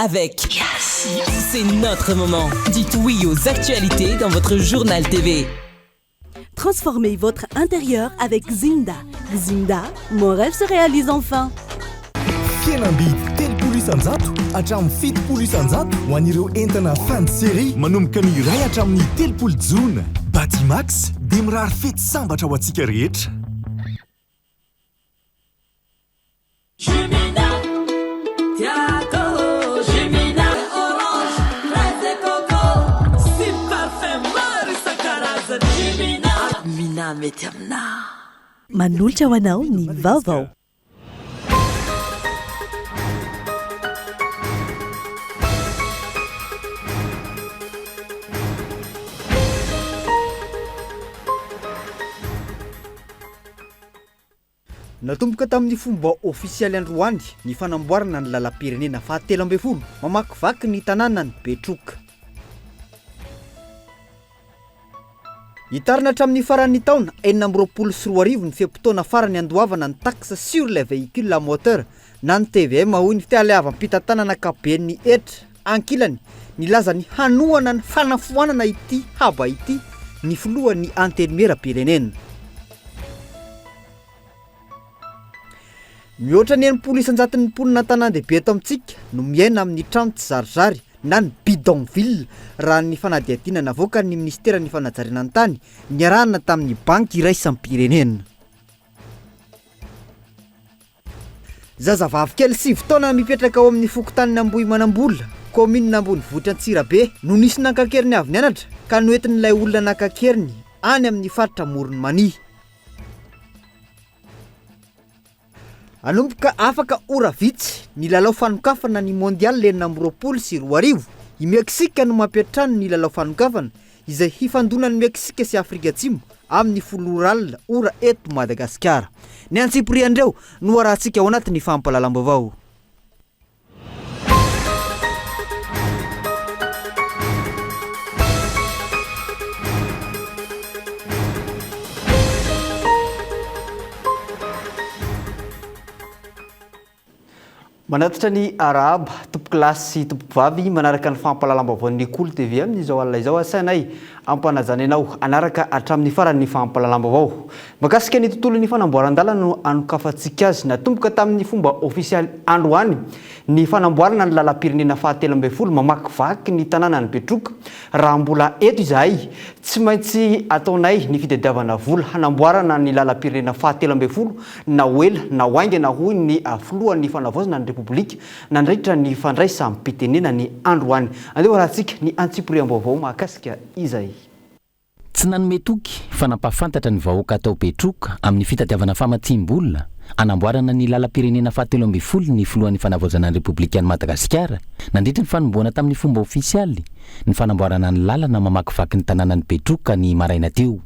avec C'est notre moment. Dites oui aux actualités dans votre journal TV. Transformez votre intérieur avec Zinda. Zinda, mon rêve se réalise enfin. Fienambidy telopolo isanjato hatramin'ny fitopolo isanjato ho an'ireo entana fanty série manomboka ny iray hatramin'ny telopolo jona Batimax dia mirary fety sambatra ho antsika rehetra. Mety aminà Manolotra ho anao ny vaovao. Natomboka tamin'ny fomba ofisialy androany ny fanamboarana ny lalam-pirenena fahatelo ambin'ny folo mamakivaky ny tanàna ny Betroka. Hitarina hatramin'ny faran'ny taona 2024 ny feam-potoana farany andoavana ny taxe sur les véhicules à moteur na ny TVM hoy ny fitialevam-pitantanana ankabean'ny etra ankilany nilaza ny hanoana ny fanafoanana ity haba ity ny filohan'ny antenimieram-pirenena. Mihoatra ny 900 mponina tanàn-dehibe eto amintsika no miaina amin'ny trano tsy zarizary na ny bidonville raha ny fanadihadiana navoaka ny ministera ny fanajariana ny tany niarahana tamin'ny banky iraisampirenena. Zazavavy kely 7 taona mipetraka ao amin'ny fokotaniny Ambohimanambola, commune Ambonivohitra Antsirabe no nisy nankakeriny avy nianatra ka noentin'ilay olona nankakeriny any amin'ny faritra Moronmany. Anomboka afaka ora vitsy ny lalao fanokafana ny mondial 2022 i Meksika no mampiatrano ny lalao fanokafana izay hifandonan'ny Meksika sy Afrika Atsimo amin'ny foloral ora eto Madagasikara. Ny antsipriandreo no arahantsika ao anatin'ny fampalalam-baovao. Manatitra ny araba tompokilasy sy tompovavy manaraka ny fampalalam-baovan'ny Kolo TV amin'izao alina izao asainay ampanajana ianao anaraka hatramin'ny faran'ny fampalalam-baovao. Mahakasika ny tontolon'ny fanamboaran-dalana no anokafantsika azy natomboka tamin'ny fomba ofisialy androany ny fanamboarana ny lalam-pirenena fahatelo ambin'ny folo mamakivaky ny tanàna ny Betroka. Raha mbola eto izahay tsy maintsy ataonay ny fitadiavana vola hanamboarana ny lalam-pirenena fahatelo ambin'ny folo na oela na oaingana hoy ny filohan'ny fanavaozana ny Republika nandritra ny fandraisam-pitenena ny androany. Andeo rahantsika ny antsipriam-baovao mahakasika izay. Tsy nanome toky fa nampafantatra ny vahoaka atao Betroka amin'ny fitadiavana famatsim-bola anamboarana ny lalam-pirenena fahatelo ambin'ny folo ny filohan'ny fanavaozana ny Republikan'i Madagasikara nandritra ny fanomboana tamin'ny fomba ofisialy ny fanamboarana ny lalana mamakivaky ny tanànan'ny Betroka ny maraina teo.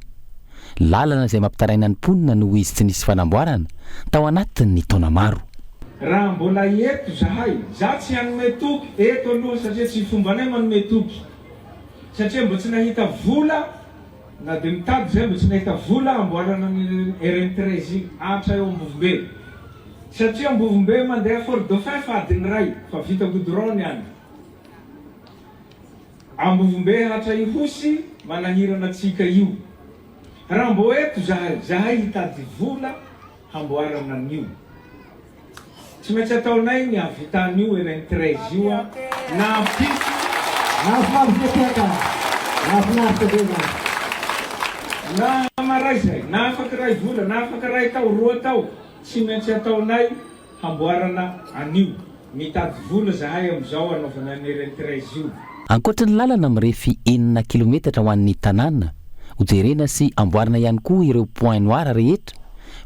Lalana izay mampitaraina ny mponina no izy tsy nisy fanamboarana tao anatin'ny taona maro. Raha mbola eto zahay, za tsy hanome toky eto aloha satria tsy fombanay manome toky. Satria mbo tsy nahita vola na dia mitady zay mbo tsy nahita vola amboarana ny RN13 atra eo Ambovombe. Satria Ambovombe mandeha Fort Dauphin fa adiny ray fa vita goudron any. Ambovombe atra Ihosy manahirana atsika io. Raha mbo eto zahay hitady vola hamboarana an'io. Tsy maintsy ataonay ny avitan'io RN13 io na fito na maray zay na afaka ray vola na afaka ray tao roa tao tsy maintsy ataonay hamboarana an'io. Mitady vola zahay amin'izao anaovana ny RN13 io. Ankoatra ny lalana mirefy 9 kilometatra ho an'ny tanàna hojerena sy amboarina ihany koa ireo point noir rehetra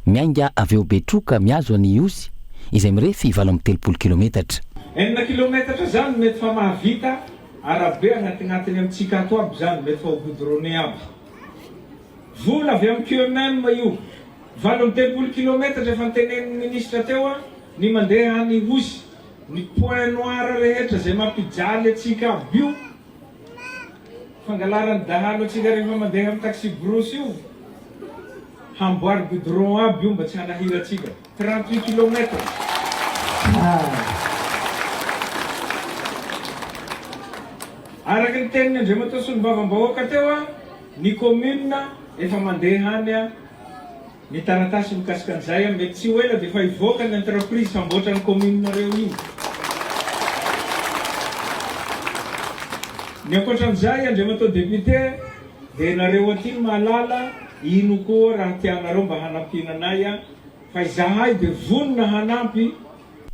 miainga avy eo Betroka miazo any Ihosy izay mirefy 13 kilometatra. 9 kilometatra zany mety fa mahavita arabe agnatinatiny amintsika ato aby zany mety fa goudronné aby. Vola avy amin'ny QMM io 13 kilometatra efa nitenen'ny ministra teo ny mandeha any Ihosy ny point noir rehetra zay mampijaly atsika aby io. Fangalarany dahalo atsika rehefa mandeha amin'ny taxi brosse io hamboary goudron aby io mba tsy hanahira atsika 38 kilometatra. araky ny teniny Andriamanitra sy ny vavam-bahoaka teo a ny commune efa mandeha hany a ny taratasy mikasika an'izay a mety tsy ho ela dia efa hivoaka ny entreprise famboatra ny commune reo iny. Ny ankoatran'izay Andriamanitra député dia nareo aty mahalala ino koa raha tianareo mba hanampiana anay a fa izahay dia vonona hanampy.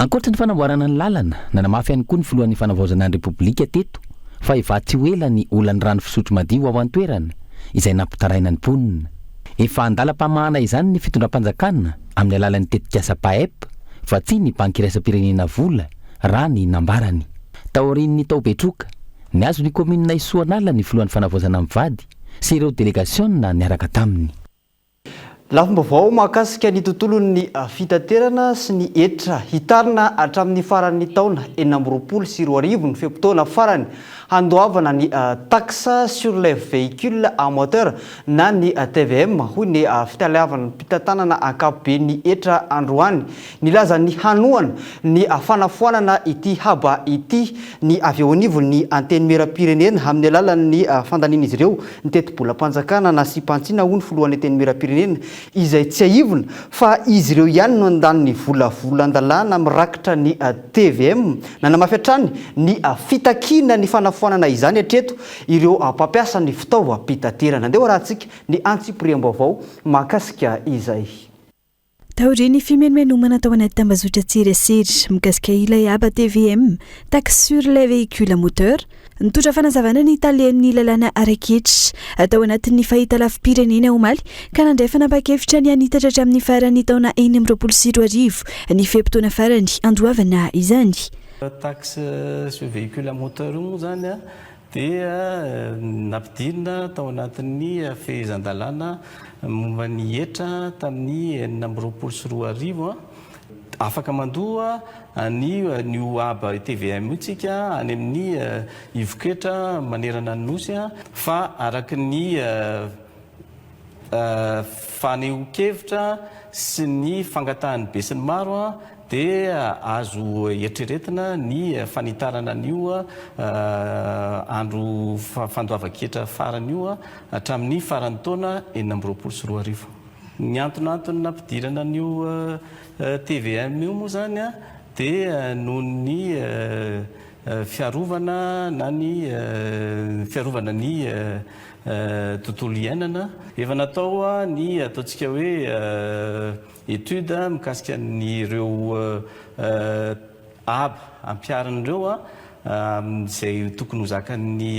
Ankoatra ny fanamboarana ny lalana nanamafy ihany koa ny filohan'ny fanavaozana ny repoblika teto fa ivatsy ho ela ny olany rano fisotro madio ao an-toerana izay nampitaraina ny mponina. Efa andalam-pamahana izany ny fitondram-panjakana amin'ny alalan'ny tetikasa PAEP fa tsy ny banky iraisam-pirenena vola raha ny nambarany. Taorian'ny tao Betroka ny azo ny commune Isoanala ny filohan'ny fanavaozana mivady sy ireo délégationna niaraka taminy. Lafim-baovao mahakasika ny tontolon'ny fitaterana sy ny etra hitarina hatramin'ny faran'ny taona 2024 ny feom-potoana farany handoavana ny taxe sur les véhicules à moteur na ny TVM hoy ny fitaliavana mpitantanana ankapobeny etra androany nilaza ny hanoana ny fanafoanana ity haba ity ny avy ao anivon'ny anteny mera-pirenena amin'ny alalan'ny fandaniana izy ireo ny teti-bola-panjakana na sipantsina hoy ny filohan'ny anteny mera-pirenena izay tsy aivona fa izy ireo ihany no andaniny vola-volan-dalàna mirakitra ny TVM nanamafy hatrany ny fitakina ny fanafoanana izany hatreto ireo mpampiasa ny fitaovam-pitaterana. Andeha rahantsika ny antsipriam-baovao mahakasika izay. Taoriany fimenomena tao anaty tambazotra tsirasiry mikasika ilay aba TVM taxe sur les véhicules à moteur nitotra fanazavana ny italian'ny lalàna araketra tao anatin'ny fahita lafim-pirenena omaly ka nandray fanapa-kevitra ny anitatra hatramin'ny farany taona 2024 ny feom-potoana farany andoavana izany. Taxe sur véhicule à moteur moa zany a dia nampidirina tao anatin'ny fehezan-dalàna momba ny etra tamin'ny 2024 afaka mandoa ny aba TVM itsika any amin'ny ivoketra manerana ny nosy fa araky ny faneho-kevitra sy ny fangatahan'ny be sy ny maro dia azo eritreretina ny fanitarana an'io andro fandoava-ketra farany io hatramin'ny farany taona 2024. Ny antonantony nampidirana an'io TVM io moa zany dia noho ny fiarovana na ny fiarovana ny tontolo iainana efa natao ny ataontsika hoe étude mikasika nyreo aba ampiaran'ireo izay tokony ho zakan'ny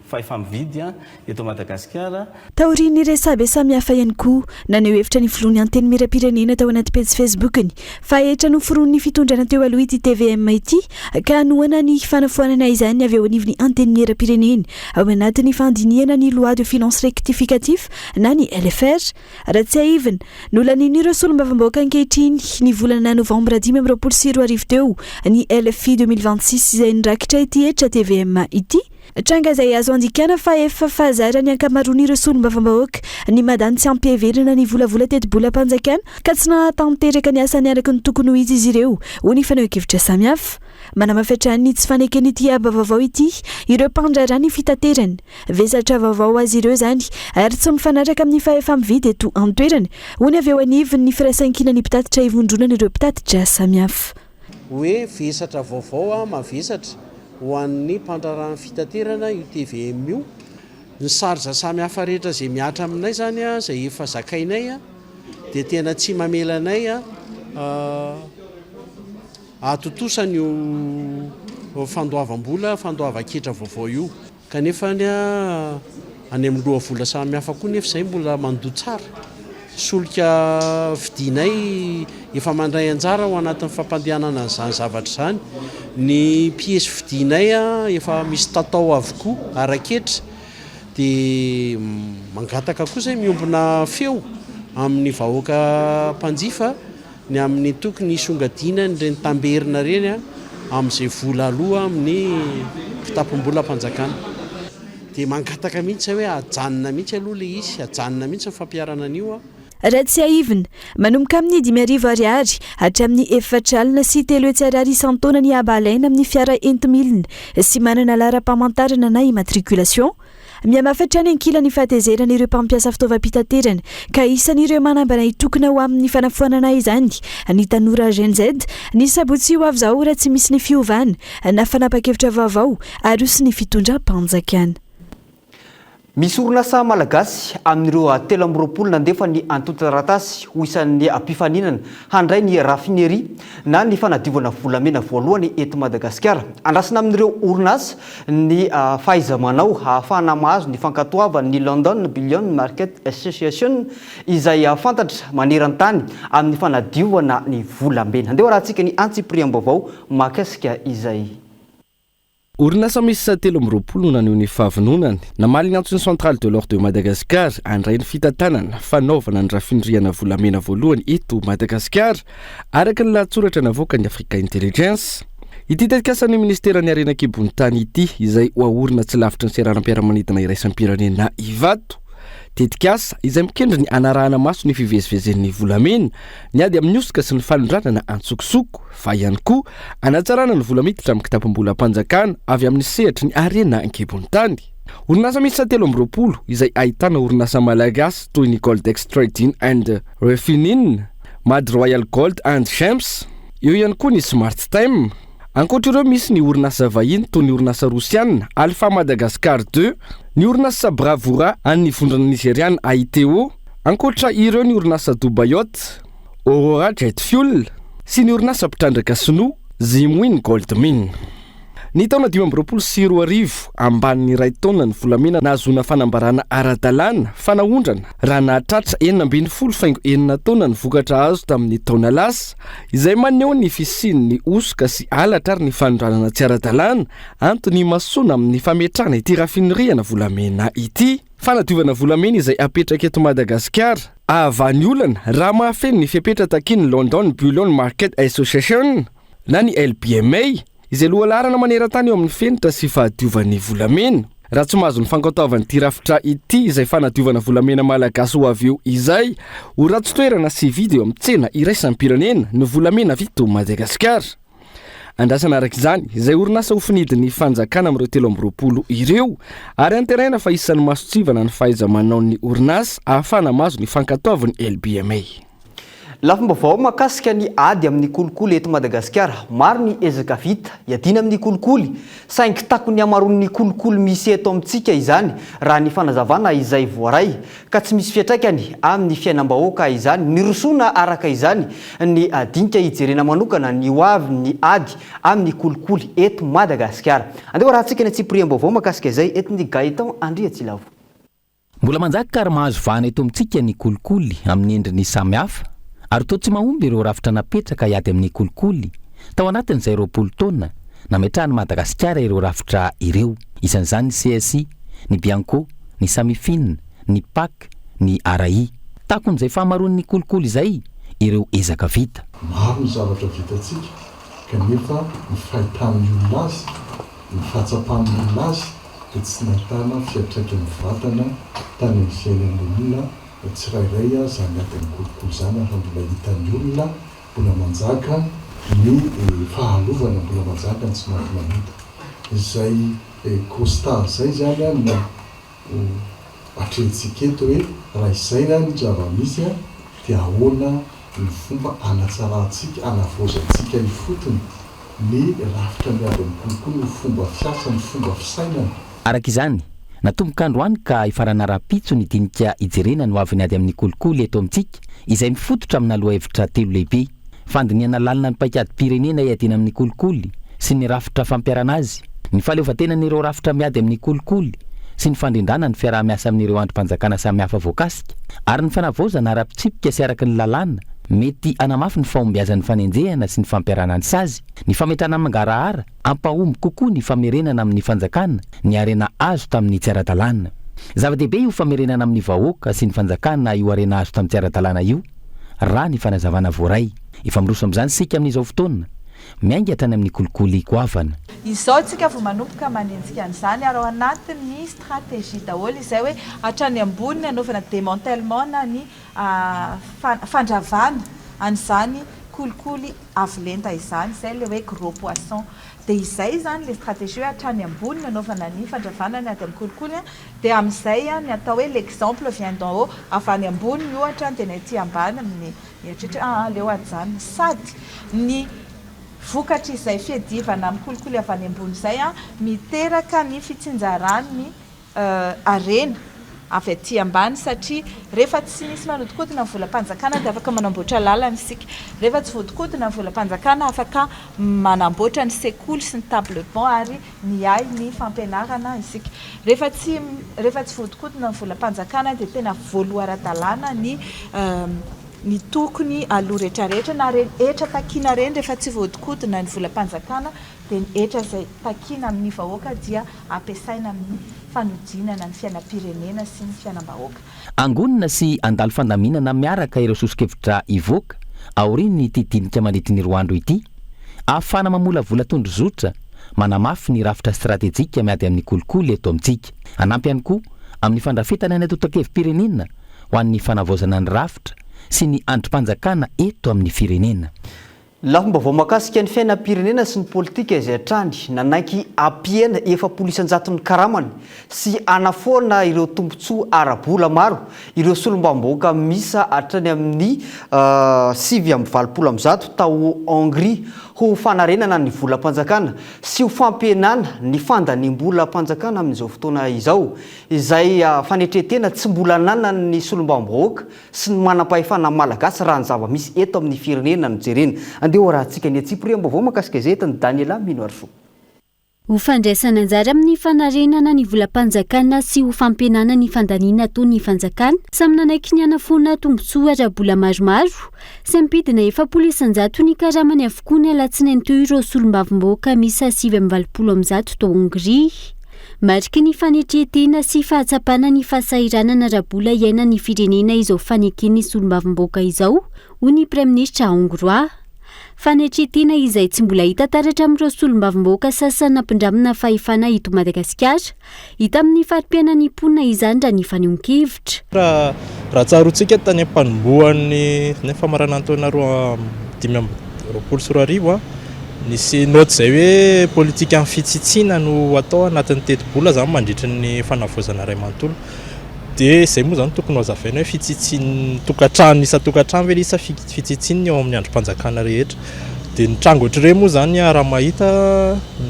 fahefamividy eto Madagasikara. Taoriany resabe samihafa ihany koa naneho hevitra ny filohan'ny anteny mera-pirenena tao anaty pejy Facebookny fa etra no foron'ny fitondrana teo aloha ity TVM ity ka anoana ny fanafoanana izany avy ao anivon'ny anteny mera-pirenena ao anatin'ny fandiniana ny loi de finance rectificatif na ny LFR raha tsy aivana nolanin'ireo solombavam-bahoaka ankehitriny ny volana novambra 2024 teo ny LFI 2026 izay nirakitra ity etra TVM ity. Tranga izay azo andikana fa efa fahazara ny ankamaroan'ireo solombavam-bahoaka ny madany tsy ampiheverina ny volavola teti-bola-panjakana ka tsy nahatanteraka ny asany araka ny tokony ho izy ireo ho ny faneho-kevitra samihafa. Manamafy hatrany tsy fanekany ity aba vaovao ity ireo mpandrarany fitaterana vesatra vaovao azy ireo zany ary tsy mifanaraka amin'ny fahefamividy eto an-toerana ho ny avy eo anivon'ny firaisan-kinany mpitatitra ivondronana ireo mpitatitra samihafa. Hoe vesatra vaovao mavesatra ho an'ny mpandrarany fitaterana io TVM io ny sarja samihafa rehetra izay miatra aminay zany izay efa zakainay dia tena tsy mamelanay atotosany io fandoavam-bola fandoavan-ketra vaovao io kanefa any amin'ny loha vola samihafa koa nefa izay mbola mandoa tsara solika vidinay efa mandray anjara ho anatin'ny fampandehanana n'izany zavatra izany ny piesy vidinay efa misy tatao avokoa araketra dia mangataka koa izay miombona feo amin'ny vahoaka mpanjifa ny amin'ny tokony isongadinany reny tamberina reny amin'izay vola aloha amin'ny fitapom-bola-panjakana dia mangataka mihitsy hoe ajanona mihitsy aloha le izy ajanona mihitsy ny fampiarana an'io raha tsy aivina manomboka amin'ny 5,000 ariary hatramin'ny 4 alina sy 3 ariary isan-taona ny abalaina amin'ny fiara entimilina sy manana lara-pamantarana na immatriculation. Mihamafatra ny ankilany fahatezerana ireo mpampiasa fitaovam-pitaterana ka isan'ireo manambana hitokona ho amin'ny fanafoanana izany ny tanora GNZ ny sabotsy ho avy zao raha tsy misy ny fiovana na fanapa-kevitra vaovao ary sy ny fitondram-panjakana. Misy orinasa malagasy amin'ireo 320 nandefa ny antotan-taratasy ho isan'ny ampifaninana handray ny rafinerie na ny fanadiovana volamena voalohany eto Madagasikara. Andrasana amin'ireo orinasa ny fahaiza-manao ahafahana mahazo ny fankatoavana ny London Billion Market Association izay fantatra maneran-tany amin'ny fanadiovana ny volamena. Andeha rahantsika ny antsipriam-baovao mahakasika izay. Orinasa misy 320 naneho ny fahavononany namaly ny antsony centrale de l'or de Madagascar andray ny fitantanana fanaovana ny rafindriana volamena voalohany eto Madagascar araka ny lahatsoratra navoaka ny Africa Intelligence. Ity tetikasan'ny ministeran'ny arenan-kibony tany ity izay hoahorina tsy lavitra ny seranam-piaramanidina iraisam-pirenena Ivato. Tetikasa izay mikendry ny anarahana maso ny fivezivezen'ny volamena ny ady amin'ny osika sy ny falondranana antsokosoko fa ihany koa anatsarana ny volamiditra amin'ny kitapom-bolam-panjakana avy amin'ny sehatra ny arena ankibony tany. Orinasa misy 320 izay ahitana orinasa malagasy toy ny Goldex Trading and Refining, Mad Royal Gold and Gems, eo ihany koa ny Smart Time. Ankoatra ireo misy ny orinasa vahiny toy ny orinasa Rosiana, Alpha Madagascar 2, ny orinasa Bravura an'ny vondrana Nigeriana AITO, ankoatra ireo ny orinasa Dubayot, Aurora Jet Fuel, sy ny orinasa Mpitrandraka Sinoa, Zimwin Gold Mine. Ny taona 2024 ambanin'ny iray taona ny volamena nahazona fanambarana ara-dalàna fanahondrana raha nahatratra 7.9 taona ny vokatra azo tamin'ny taona lasa izay maneho ny fisian'ny osoka sy alatra ary ny fanondranana tsy ara-dalàna antony masoana amin'ny fametrahana ity rafineriana volamena ity. Fanadiovana volamena izay apetraka eto Madagasikara avany olana raha mahafeno ny fiapetra takin'ny London Bullion Market Association na ny LBMA izay lohalarana maneran-tany eo amin'ny fenitra sy fahadiovan'ny volamena. Raha tsy mahazo ny fankatoavany ity rafitra ity izay fanadiovana volamena malagasy ho avy eo izay ho ratsy toerana sy vidy eo amin'ny tsena iraisam-pirenena ny volamena vito Madagasikara. Andrasana araka izany izay orinasa ho finidin'ny fanjakana amin'ireo 320 ireo ary anteraina fa isan'ny masotsivana ny fahaiza-manao ny orinasa ahafahana mahazo ny fankatoavany LBMA. Lafim-baovao mahakasika ny ady amin'ny kolikoly eto Madagasikara. Maro ny ezaka vita hiadiana amin'ny kolikoly saingy tako ny hamaroan'ny kolikoly misy eto amintsika izany raha ny fanazavana izay voaray ka tsy misy fiantraikany amin'ny fiainam-bahoaka izany nirosoana araka izany ny dinika hijerena manokana ny hoavy ny ady amin'ny kolikoly eto Madagasikara. Andeha rahantsika ny antsipriam-baovao mahakasika izay eto ny Gaëtan Andriatsilavo. Mbola manjaka ary mahazo vahana eto amintsika ny kolikoly amin'ny endriny samihafa ary toa tsy mahomby ireo rafitra napetraka hiady amin'ny kolikoly. Tao anatin'izay 20 taona nametrahany Madagasikara ireo rafitra ireo isan'izany ny CSI, ny Bianco, ny Samifine, ny PAC, ny RAI. Takon'izay fahamaroan'ny kolikoly izay ireo ezaka vita. Maro ny zavatra vitantsika kanefa ny fahitan'ny olona azy, ny fahatsapan'ny olona azy dia tsy nahitana fiantraikan'ny vatana tany amin'ny fiainan'ny olona tsirairay zany atin'ny kolikoly zany raha mbola hitan'ny olona mbola manjaka ny fahalovana mbola manjaka ny tsy mahafinahita. Izay constat zay zany no atrehantsika eto hoe raha izay na ny zava-misy dia ahoana ny fomba anatsarantsika anavozantsika ny fotony ny rafitra miady amin'ny kolikoly ny fomba fiasa ny fomba fisainana. Araka izany natomboka androany ka ifarana rapitso ny dinika ijerena no avy ny ady amin'ny kolikoly eto amintsika izay mifototra amina lohahevitra 3 lehibe fandiniana lalina ny paikady-pirenena hiadiana amin'ny kolikoly sy ny rafitra fampiarana azy, ny fahaleovantenan'ireo rafitra miady amin'ny kolikoly sy ny fandrindrana ny fiaraha-miasa amin'ireo androm-panjakana samihafa voakasika ary ny fanavaozana ara-pitsipika sy araka ny lalàna mety anamafy ny fahombiazan'ny fanenjehana sy ny fampiarana ny sazy, ny fametrana mangarahara ampahomby kokoa ny famerenana amin'ny fanjakana ny arena azo tamin'ny tsy ara-dalàna. Zava-dehibe io famerenana amin'ny vahoaka sy ny fanjakana io arena azo tamin'ny tsy ara-dalàna io raha ny fanazavana voaray. Efa miroso amin'izany sika amin'izao fotoana miainga hatrany amin'ny kolikoly goavana. Izao tsika vao manomboka manenjika an'izany ary ao anatin'ny stratégie daholo izay hoe hatrany ambony anaovana démantèlement na ny fandravana an'izany kolikoly avolenta izany izay le hoe gros poisson. Dia izay zany le stratégie hoe hatrany ambony anaovana ny fandravana ny ady amin'ny kolikoly dia amin'izay ny atao hoe l'exemple vient d'en haut, avy any ambony ny ohatra dia ny aty ambany amin'ny eritreritra leo adzany sady ny vokatra izay fiadivana amin'ny kolikoly avy any ambony izay miteraka ny fitsinjarany arena avy aty ambany satria rehefa tsy misy manodinkodina ny volam-panjakana dia afaka manamboatra lalana isika, rehefa tsy voadinkodina ny volam-panjakana afaka manamboatra ny sekoly sy ny table banc ary miay ny fampianarana isika, rehefa tsy voadinkodina ny volam-panjakana dia tena voaloara-dalàna ny tokony aloha rehetrarehetra na rehetra takiana reny rehefa tsy voadinkodina ny volam-panjakana dia ny hetra izay takiana amin'ny vahoaka dia ampiasaina amin'ny fanodinana ny fiainam-pirenena sy ny fiainam-bahoaka. Angonina sy andalo fandaminana miaraka ireo sosokevitra ivoaka aoriany ny tidinika manetiny roa andro ity ahafana mamolavola tondrozotra manamafy ny rafitra stratejika miady amin'ny kolikoly eto amintsika, anampy ihany koa amin'ny fandrafetana ny atoto-kevim-pirenena ho an'ny fanavaozana ny rafitra sy ny andrim-panjakana eto amin'ny firenena. Lahomba vao makasika ny fiainam-pirenena sy ny politika izay hatrany nanaiky ampiena 700 ny karamany sy anafoana ireo tombontsoa ara-bola maro ireo solombam-bahoaka misa hatrany amin'ny 720 tao Hongrie ho fanarenana ny volam-panjakana sy ho fampienana ny fandaniam-bola-panjakana amin'izao fotoana izao izay fanetretena tsy mbola nanana ny solombam-bahoaka sy ny manam-pahefana malagasy raha ny zava-misy eto amin'ny firenena no jerena. Andeha rahantsika ny Tsipria mbavao makasika izay eto ny Daniela Minoarfo. Ho fandraisana anjara amin'ny fanarenana ny volam-panjakana sy ho fampienana ny fandaniana toy ny fanjakana samy nanaiky ny anafona tombontsoa ara-bola maromaro sy ampidina 700 ny karamany avokoa ny alatsinainy teo ireo solombavim-bahoaka misa 720 tao Hongrie. Mariky ny fanetretena sy fahatsapana ny fahasairanana ara-bola iaina ny firenena izao fanekeny solombavim-bahoaka izao ho ny Praiministra hongrois. Fanetretena izay tsy mbola hita taratra amin'ireo solombavim-bahoaka sasany nampindramina fahefana eto Madagasikara hita amin'ny farim-piainan'ny mponina izany raha ny fanehoan-kevitra. Raha tsarotsika tany am-panombohan'ny famaranana-taona 2024 nisy note zay hoe politika amin'ny fitsitsiana no atao anatin'ny teti-bola zany mandritra ny fanavaozana ray manontolo. Dia izay moa zany tokony hazavaina hoe fitsitsiny tokantrano isa-tokantrano ve isa fitsitsiny eo amin'ny androm-panjakana rehetra. Dia ny trango ohatr'ireny moa zany raha mahita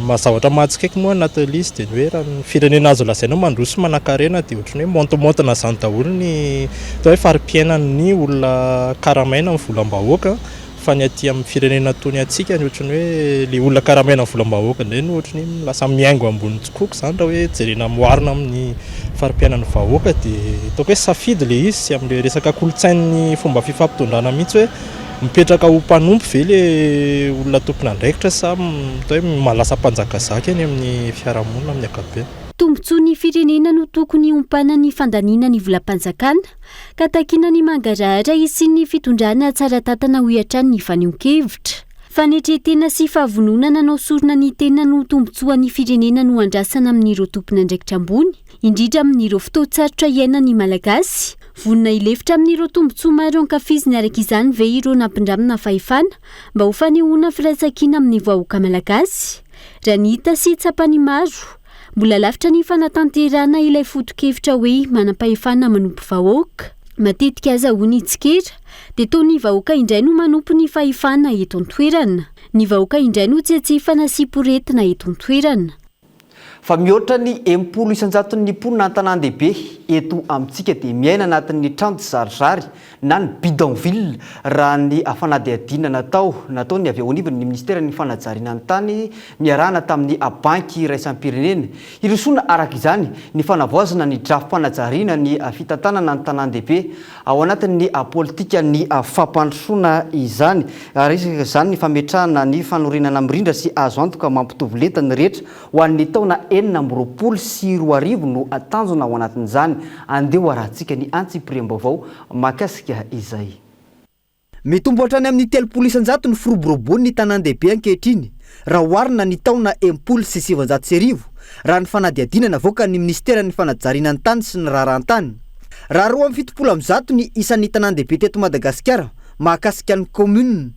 mazavatra mahatsikaiky moa anaty listy dia hoe raha ny firenena azo lazaina mandroso manan-karena dia ohatrany hoe montomontana zany daholo ny atao hoe farim-piainan'ny olona karamaina amin'ny volam-bahoaka fa ny aty amin'ny firenena tony atsika ny ohatrany hoe le olona karamaina amin'ny volam-bahoaka indray no ohatrany lasa miaingo ambony tsikoky zany raha hoe jerena moarina amin'ny farim-piainan'ny vahoaka dia ataoko hoe safidy le izy sy amin'le resaka kolotsain'ny fomba fifampitondrana mihitsy hoe mipetraka ho mpanompo ve le olona tompona andraikitra sa atao hoe malasa mpanjakazaka eny amin'ny fiarahamonina amin'ny ankapobeny. Tombontsoa ny firenena no tokony ompana ny fandaniana ny volam-panjakana ka takiana ny mangarahara sy ny fitondrana tsara tatana ho hiatrany ny fanehoan-kevitra. Fanetretena sy fahavononana nanao sorona ny tena no tombontsoa ny firenena no andrasana amin'ireo tompona andraikitra ambony indrindra amin'ireo fotoan-tsarotra iainan'ny malagasy. Vonina ilefitra amin'ireo tombontsoa maro ankafiziny araka izany ve ireo nampindramina fahefana mba ho fanehoana firaisankina amin'ny vahoaka malagasy. Raha ny hita sy tsapany maro mbola lavitra ny fanatanterana ilay foto-kevitra hoe manam-pahefana manompo vahoaka. Matetika azahoany itsikera dia toa ny vahoaka indray no manompo ny fahefana eto an-toerana. Ny vahoaka indray no tsiatsifana sy poretina eto an-toerana. Fa mihoatra ny 100 ny mponina an-tanàn-dehibe eto amintsika dia miaina anatin'ny trano zarizary na ny bidonville raha ny fanadihadiana natao ny avy ao anivon'ny ministera ny fanajariana ny tany miarahana tamin'ny banky raisampirenena irosoana araka izany ny fanavaozana ny drafim-panajariana ny fitantanana ny tanàn-dehibe ao anatin'ny politika ny fampandrosoana izany ary izany ny fametrahana ny fanorenana mirindra sy azo antoka mampitovy lentany rehetra ho an'ny taona 9 sy 20 no atanjona ao anatin'izany. Andeha rahantsika ny Tsipria mbavao makasika izay. mitomboatra any amin'ny 300 ny firoborobony ny tanan-dehibe ankehitriny raha oharina ny taona 790 raha ny fanadihadinana avoaka ny ministera ny fanajarinany tany sy ny raharahantany. Raha 270 ny isan'ny tanan-dehibe teto Madagasikara mahakasika ny commune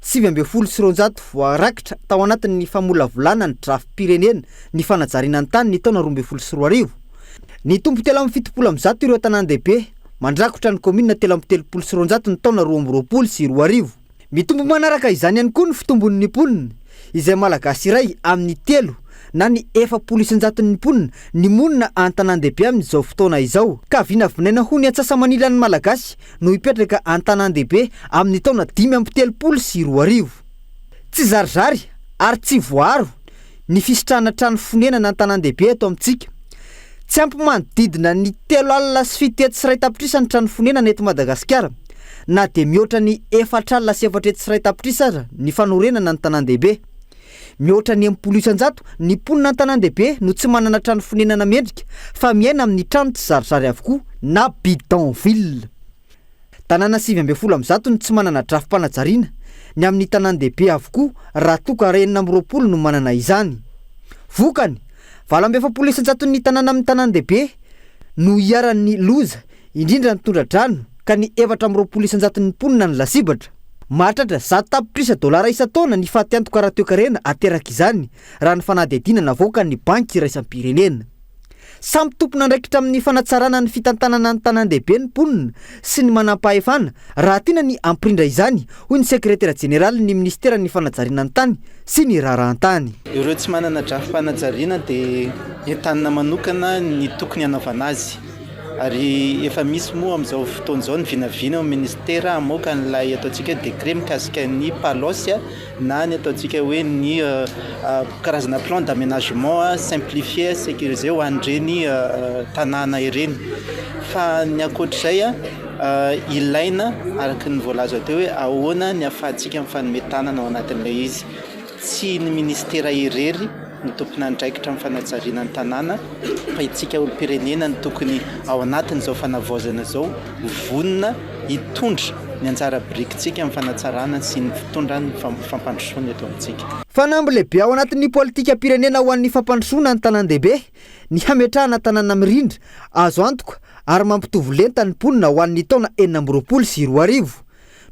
700 voarakitra tao anatin'ny famolavolana ny drafi-pirenena ny fanajarinany tany ny taona 2024. Ny tompo 770 ireo tanan-dehibe mandrakotra ny commune 330 ny taona 2024. Mitombo manaraka izany ihany koa ny fitombon'ny mponina izay malagasy iray amin'ny 3 na ny 400 ny mponina ny monina an-tanan-dehibe amin'izao fotoana izao ka vinavinaina ho ny antsasamanila ny malagasy no hipetraka an-tanan-dehibe amin'ny taona 532. Tsy zarizary ary tsy voaro ny fisitrahana trano fonenana an-tanan-dehibe eto amintsika. Tsy ampy manodidina ny 3.7 tapitrisa ny trano fonenana eto Madagasikara na dia mihoatra ny 4.7 tapitrisa aza ny fanorenana ny tanan-dehibe. Mihoatra ny 100 ny mponina an-tanan-dehibe no tsy manana trano fonenana mendrika fa miaina amin'ny trano tsy zarizary avokoa na bidonville. Tanàna 700 ny tsy manana drafi-panajariana ny amin'ny tanan-dehibe avokoa raha toka 220 no manana izany. Vokany 700 ny tanàna amin'ny tanan-dehibe no hiaran'ny loza indrindra ny tondra-drano ka ny 420 ny mponina ny lasibatra. Mahatratra 100 tapitrisa $, isa-taona ny fatiantoka raha toe-karena ateraka izany raha ny fanadihadinana avoaka ny banky iraisam-pirenena. Samy tompona andraikitra amin'ny fanatsarana ny fitantanana ny tanan-dehibe ny mponina sy ny manam-pahefana raha tiana ny ampirindra izany hoy ny sekretera jeneraly ny ministera ny fanajariana ny tany sy ny raharahantany. Ireo tsy manana drafi-panajariana dia entanina manokana ny tokony hanaovana azy. Ary efa misy moa amin'izao fotoan'izao ny vinavina amin'ny ministera hamoaka n'ilay ataontsika décret mikasika ny palosy na ny ataontsika hoe ny karazana plan d'aménagement simplifié sécurisé ho an'ireny tanàna ireny. Fa ny ankoatr'izay ilaina araka ny voalaza teo hoe ahoana ny ahafahantsika mifanome tanana ao anatin'ilay izy. Tsy ny ministera irery ny tompona andraikitra amin'ny fanajariana ny tanàna fa itsika olom-pirenena ny tokony ao anatin'izao fanavaozana izao vonona hitondra ny anjara birikintsika amin'ny fanatsarana sy ny fitondra ny fampandrosoana eto amintsika. Fanamby lehibe ao anatin'ny politika pirenena ho an'ny fampandrosoana ny tanan-dehibe ny hametrahana tanàna mirindra azo antoka ary mampitovy lenta ny mponina ho an'ny taona 420.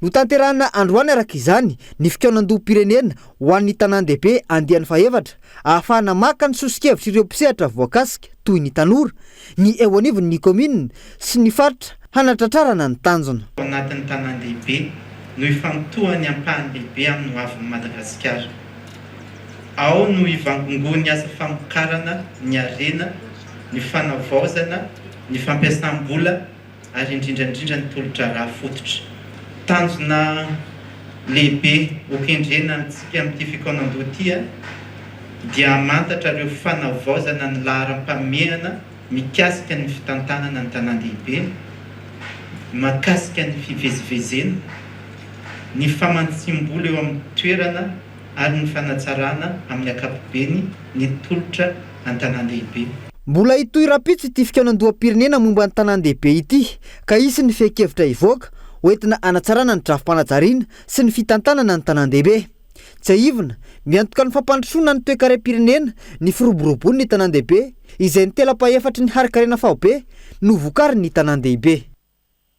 No tanterahana androany araka izany ny fikaonan-doham-pirenena ho an'ny tanan-dehibe andiany faefatra ahafahana maka ny sosikevitra ireo mpisehatra voakasika toy ny tanora, ny eo anivony ny commune sy ny faritra hanatratrarana ny tanjona. Ao anatin'ny tanan-dehibe no ifantohany ampahany lehibe amin'ny hoavin'ny Madagasikara. Ao no ivangongony asa famokarana ny arena, ny fanavaozana, ny fampiasam-bola ary indrindrandrindra ny tolo-draharaha fototra. Tanjona lehibe okendrena antsika amin'ity fikaonan-doha ity dia mantatra ireo fanavaozana ny laharam-pameana mikasika ny fitantanana ny tanan-dehibe, mahakasika ny fivezivezena, ny famantsiam-bola eo amin'ny toerana ary ny fanatsarana amin'ny ankapobeny ny tolotra an-tanan-dehibe. Mbola hitohy rapitsy ity fikaonan-doham-pirenena momba ny tanan-dehibe ity ka isy ny fehi-kevitra ivoaka hoentina anatsarana ny drafi-panajariana sy ny fitantanana ny tanan-dehibe. Tsy aivina miantoka ny fampandrosoana ny toe-karem-pirenena ny firoborobony ny tanan-dehibe izay ny tela-pahefatry ny hari-karena fahobe no vokary ny tanan-dehibe.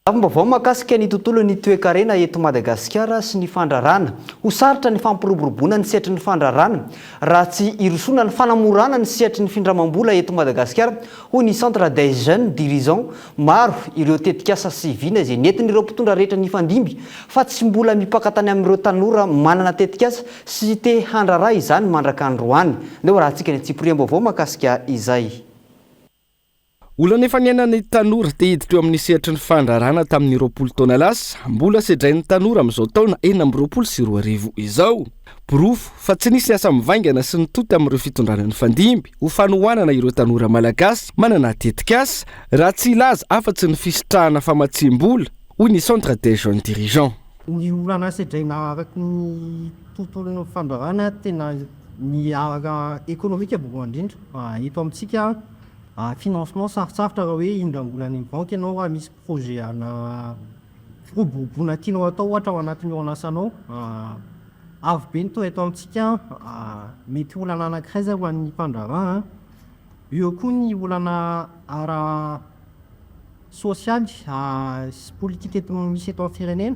Vaovao mahakasika ny tontolon'ny toe-karena eto Madagasikara sy ny fandrarana ho sarotra ny fampiroboroboana ny sehatry ny fandrarana raha tsy irosoana ny fanamorana ny sehatry ny findramam-bola eto Madagasikara hoy ny centre des jeunes dirigeants. Maro ireo tetikasa sy vina izay nentin'ireo mpitondra rehetra ny fandimby fa tsy mbola mipakatany amin'ireo tanora manana tetikasa sy te handrara izany mandrak'androany. Ndeo raha antsika ny tsiporiam-baovao mahakasika izay. Olana efa niainany tanora te hiditra eo amin'ny sehatry ny fandrarana tamin'ny 20 taona lasa, mbola sedrain'ny tanora amin'izao taona 420 izao. Borofo fa tsy nisy asa mivaingana sy nitoty amin'ireo fitondrana ny fandimby ho fanohanana ireo tanora malagasy manana tetikasa raha tsy ilaza afa-tsy ny fisitrahana famatsiam-bola hoy ny centre des jeunes dirigeants. Ny olana sedraina araky ny tontolon'ny fandrarana tena ny araka ekonomika voalohany indrindra eto amintsika. Financement sarotsarotra raha hoe indrambola ny banky ianao raha misy projet ana fibobona tianao atao ohatra ao anatin'io anasanao avo be nyto eto amintsika mety olana anankiray zay ho an'ny mpandrava eo koa ny olana ara sosialy politika eto misy eto amin'ny firenena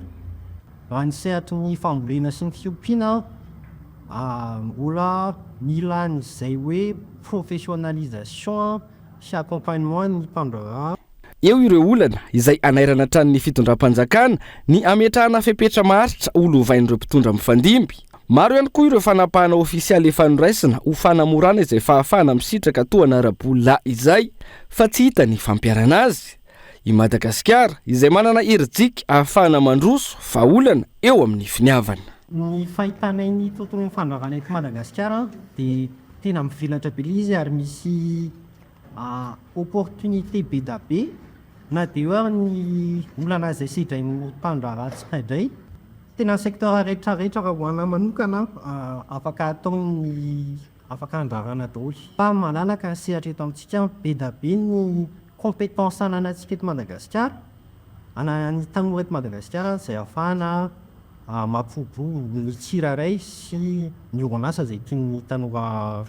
ny sehatry ny fambolena sy ny fiompiana mbola mila n'izay hoe professionnalisation sy accompagnement ny mpandrava. Eo ireo olana izay anairana tran'ny fitondram-panjakana ny ametrahana fepetra maharitra olo ovain'ireo mpitondra mifandimby. Maro ihany koa ireo fanapahana ofisialy efa noraisina ho fanamorana izay fahafahana misitraka toana ara-bola izay fa tsy hita ny fampiarana azy. I Madagasikara izay manana herijika ahafahana mandroso fa olana eo amin'ny finiavana. Ny fahitanay ny tontolo mifandravana eto Madagasikara dia tena mivelatra be izy ary misy opportunité be da be na dia hoe ny olana izay sidrain'ny mpandrava tsirairay tena secteur rehetrarehetra raha hoana manokana afaka ataony afaka andravana daholo fa malalaka ny sehatra eto amintsika be da be ny compétence ananantsika eto Madagasikara ny tanora eto Madagasikara izay ahafahana mampibobo ny tsiraray sy ny orinasa izay tian'ny tanora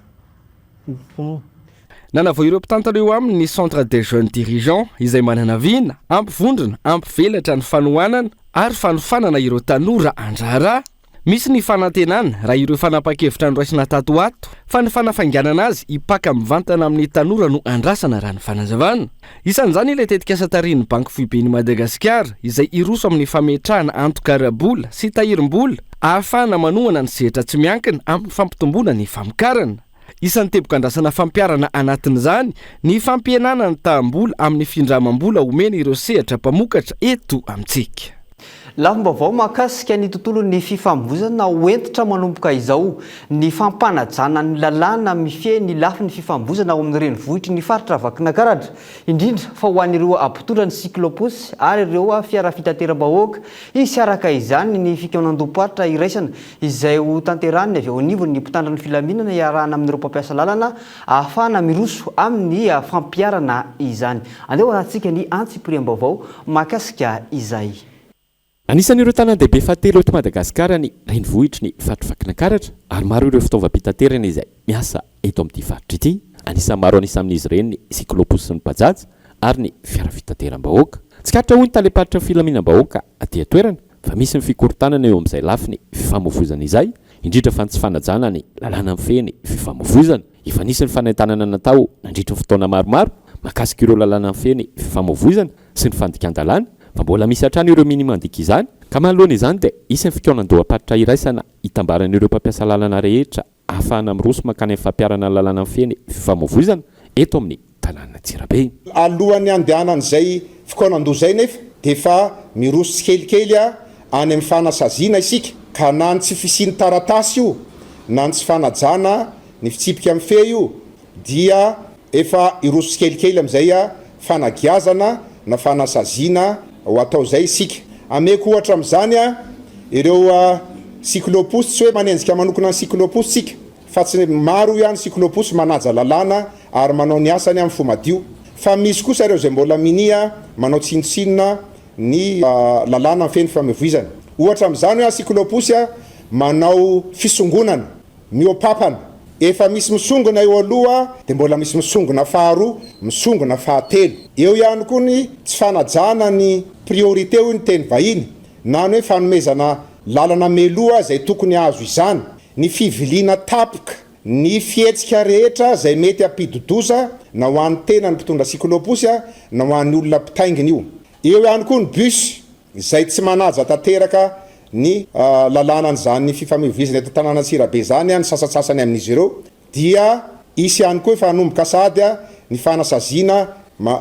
nanavao ireo mpitantana eo aminy centre des jeunes dirigeants izay manana vina ampivondrona ampivelatra ny fanohanana ary fanofanana ireo tanora andrara. Misy ny fanantenana raha ireo fanapa-kevitra andraisina tatoato fa ny fanafainganana azy hipaka mivantana amin'ny tanora no andrasana raha ny fanazavana. Isan'izany ilay tetikasa tarihin'ny banky foibeny Madagasikara izay iroso amin'ny fametrahana antokarabola sy tahirim-bola ahafahana manohana ny sehatra tsy miankina amin'ny fampitomboana ny famokarana. Isan'ny teboka-andrasana fampiarana anatin'izany ny fampienana ny tahambola amin'ny findramam-bola omena ireo sehatra mpamokatra eto amintsika. Lafim-baovao mahakasika ny tontolo ny fifambozana hoentitra manomboka izao ny fampanajana ny lalàna mifehy ny lafi ny fifambozana ao amin'ny renivohitry ny faritra Vakinankaratra indrindra fa ho an'ireo ampitondra ny cyclopus ary ireo fiara fitateram-bahoaka isy araka izany ny fikaonan-doparitra iraisana izay ho tanterahany avy ao anivony ny mpitandra ny filaminana iarahana amin'ireo mpampiasa lalana ahafahana miroso amin'ny fampiarana izany. Andeo antsika ny antsim-piriam-baovao mahakasika izay. Anisan'ireo tanan-dehibe fahatelo eto Madagasikara ny renivohitry ny faritra Vakinankaratra ary maro ireo fitaovam-pitaterana izay miasa eto amin'ity faritra ity. Anisan'ny maro anisa amin'izy ireny ny cyclopus sy ny bajaj ary ny fiara fitateram-bahoaka. Tsikatratra hoy ny taleparitra filaminam-bahoaka aty an-toerana fa misy ny fikorontanana eo amin'izay lafi ny fifamoivoizana izay indrindra fa ny tsy fanajana ny lalàna mifehy ny fifamoivoizana. Efa nisy ny fanentanana natao nandritra ny fotoana maromaro mahakasika ireo lalàna mifehy ny fifamoivoizana sy ny fandikan-dalàna fa mbola misy hatrany ireo mini-mandika izany ka manoloana izany dia isy ny fikaonan-doha-paritra iraisana hitambaran'ireo mpampiasa lalana rehetra ahafahana miroso makany amin'ny fampiarana lalàna mifehy ny fifamoivoizana eto amin'ny tanàna Antsirabe. Alohan'ny andehanan'izay fikaonan-doha izay nefa dia fa miroso tsikelikely any amin'ny fanasaziana isika ka na ny tsy fisiany taratasy io na ny tsy fanajana ny fitsipika mifehy io dia efa iroso tsikelikely amin'izay fanagiazana na fanasaziana ho atao izay isika. Ameko ohatra amin'izany ireo cyclopus tsy hoe manenjika manokana ny cyclopus sika fa tsy maro ihany cyclopus manaja lalàna ary manao ny asany amin'ny fomadio fa misy kosa ireo izay mbola minia manao tsinotsinona ny lalàna mifehy ny fifamoivoizana. Ohatra amin'izany cyclopus manao fisongonana miopapana efa misy misongona eo aloha dia mbola misy misongona faharoa misongona fahatelo. Eo ihany koa ny tsy fanajana ny priorité hoy ny teny vahiny na ny hoe fanomezana lalana meloa izay tokony azo izany, ny fiviliana tapoka, ny fihetsika rehetra izay mety ampidodoza na ho an'ny tena ny mpitondra cyclopus na ho an'ny olona mpitaingina io. Eo ihany koa ny bus izay tsy manaja tanteraka ny lalànan'izany ny fifamoivoizana eto tanàna Antsirabe zany ny sasatsasany amin'izy ireo dia isy ihany koa efa hanomboka sady ny fanasaziana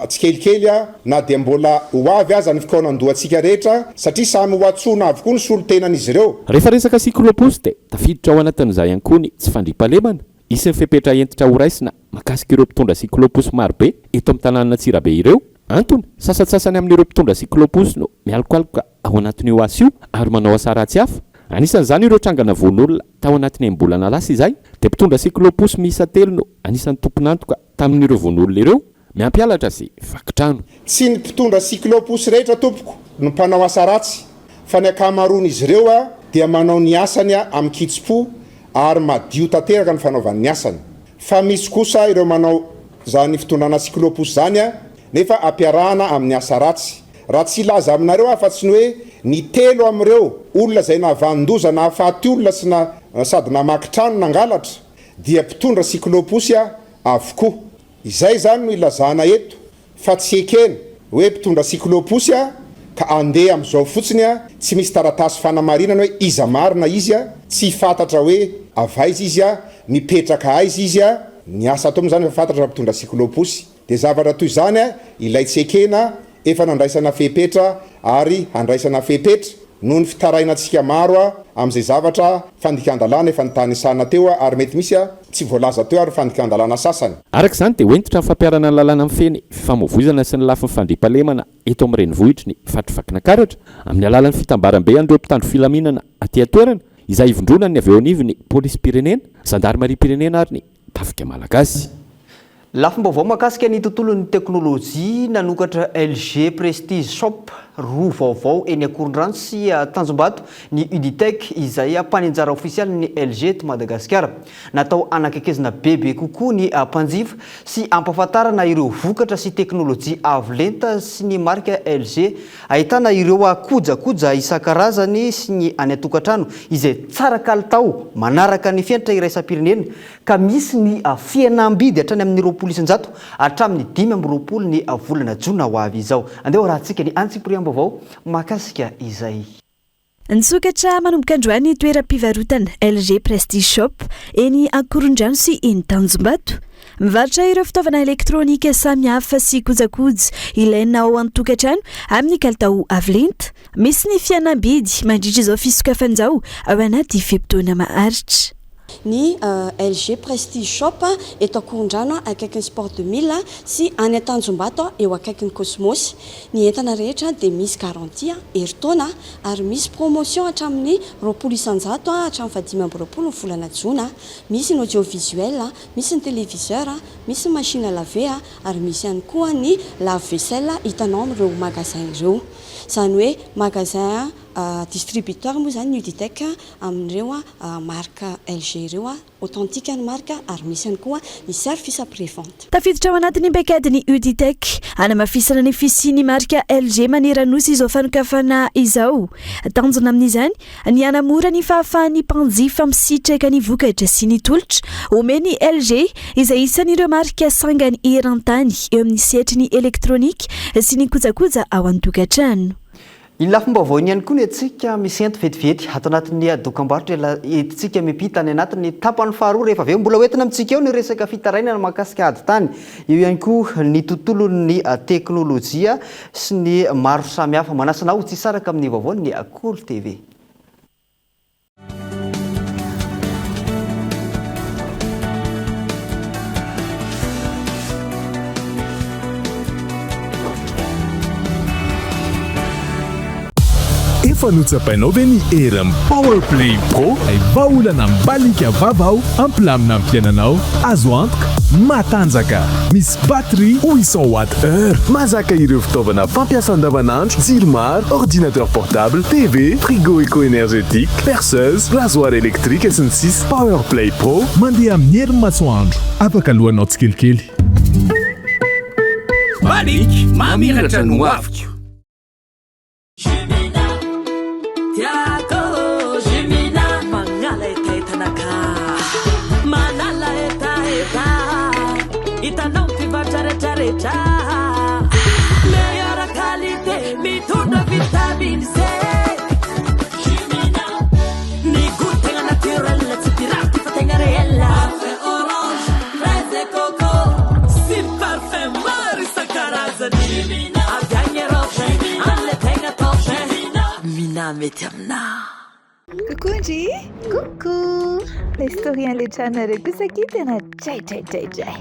tsikelikely na dia mbola ho avy aza ny fikaonan-dohantsika rehetra satria samy ho atsona avokoa ny solo-tenan'izy ireo. Rehefa resaka cyclopus dia tafiditra ao anatin'izay ihany koa ny tsy fandriampahalemana isy ny fepetra entitra ho raisina mahakasika ireo mpitondra cyclopus marobe eto amin'ny tanàna Antsirabe ireo. Antony sasatsasany amin'ireo mpitondra cyclopus no mialokaloka ao anatin'io asa io ary manao asa ratsy hafa. Anisan'izany ireo trangana voan'olona tao anatiny ambolana lasa izay dia mpitondra cyclopus miisa telo no anisan'ny tomponantoka tamin'ireo voan'olona ireo miampialatra sy vakitrano tsy ny mpitondra cyclopos rehetra tompoko no mpanao asa ratsy fa ny akamaroana izy ireo a dia manao ny asany a amin'ny kitso-po ary madio tanteraka ny fanaovan'ny asany fa misy kosa ireo manao zany fitondrana cyclopos zany a nefa ampiarahana amin'ny asa ratsy raha tsy ilaza aminareo afa tsy ny hoe ny telo amin'ireo olona zay nahavandoza na hafaty olona sy na sady namakitrano nangalatra dia mpitondra cyclopos a avokoa izay zany no ilazana eto fa tsy ekena hoe mpitondra cyclopos a ka andeha amin'izao fotsiny a tsy misy taratasy fanamarinana hoe iza marina izy a tsy fantatra hoe avaiza izy a mipetraka aiza izy a ny asa atao zany fa fantatra mpitondra cyclopos dia zavatra toy zany a ilay tsy ekena efa nandraisana fepetra ary andraisana fepetra noho ny fitarainantsika maro a amin'izay zavatra fandikan-dalàna efa nitany sana teo a ary mety misy a tsy voalaza teo ary fandikan-dalàna sasany araka izany dia hoentitra ny fampiarana ny lalàna amin'ny feny fifamoivoizana sy ny lafin'ny fandriampalemana eto amin'ny renivohitra ny fatrivakina karatra amin'ny alalan'ny fitambaram-be an'ireo mpitandro filaminana aty atoerana izay ivondrona ny avy eo anivy ny polisy pirenena zandarimaria pirenena ary ny tafika malagasy lafim-baovao mahakasika ny tontolon'ny teknôlôjia nanokatra LG Prestige Shop roa vaovao eny Akorondrano sy Tanjombato ny Unitec izay mpanenjara ofisialy ny LG to Madagasikara natao anakekezina bebe kokoa ny mpanjifa sy ampahafantarana ireo vokatra sy teknôlôjia avolenta sy ny marika LG ahitana ireo kojakoja isan-karazany sy ny any atokantrano izay tsara kalitao manaraka ny fianatra iraisam-pirenena ka misy ny fihenam-bidy hatrany amin'ny 20% hatramin'ny 5 ny volana Jona ho avy izao. Andeha rahantsika ny antsipriam-baovao mahakasika izay. Nisokatra manomboka androany toeram-pivarotana LG Prestige Shop eny Akorondrano sy eny Tanjombato. Mivarotra ireo fitaovana elektrônika samihafa sy kojakoja ilaina ao an-tokantrano amin'ny kalitao avolenta. Misy ny fihenam-bidy mandritra izao fisokafan'izao ao anaty fimpitoana maharitra. Ny LG Prestige Shop eto Akorondrano akaikin'ny Sport 2000 sy any Tanjombato eo akaikin'ny Cosmos. Ny entana rehetra dia misy garantie herintaona ary misy promotion hatramin'ny 20% hatramin'ny 15 ny volana Jona. Misy ny audiovisuel, misy ny téléviseur, misy ny machine à laver ary misy ihany koa ny lave-vaisselle hitanao amin'ireo magasin ireo. Izany hoe magasin distributeur moa zany ny Unitec amin'ireo marque LG ireo authentique ny marque ary misy ihany koa ny service après-vente. Tafiditra ao anatin'ny paikadiny Unitec anamafisana ny fisiany marque LG maneran-nosy izao fanokafana izao. Tanjona amin'izany ny anamora ny fahafahan'ny mpanjifa misitraka ny vokatra sy ny tolotra omeny LG izay isan'ireo marque sangany eran-tany eo amin'ny sehatry ny elektrônika sy ny kojakoja ao an-tokantrano. Ny lafim-baovao ihany koa ny atsika misy ento vetivety ato anatin'ny dokam-barotra entsika miampita any anatin'ny tapany faharoa rehefa aveo mbola hoentina amintsika eo ny resaka fitarainana mahakasika ady tany. Eo ihany koa ny tontolon'ny teknôlôjia sy ny maro samihafa manasanao tsy saraka amin'ny vaovao ny Akolo TV. Efa notsapainao ve ny hery Powerplay Pro ay vahaolana mbalika vavao ampilamina amin'ny fiainanao azo antoka matanjaka misy batterie 800 Wh mazaka ireo fitaovana fampiasa andavanandro jiro maro ordinateur portable TV frigo éco-énergétique perceuse rasoir électrique sy ny sisa Powerplay Pro mandeha amin'ny herin'ny masoandro afaka lohanao tsikelikely baliky mamiratra no aviko. Itanao tivatraretraretra meilleure qualité mitondra vitamine C. Ny goûter naturel tsy pirate fa tegna réel. Parfait orange, fraise et coco sy parfait maro isan-karazany. Avy agny Europe amle tegna top. Mina mety aminà. Coucou Angie. Coucou. Les stories letrana kosa tena jay.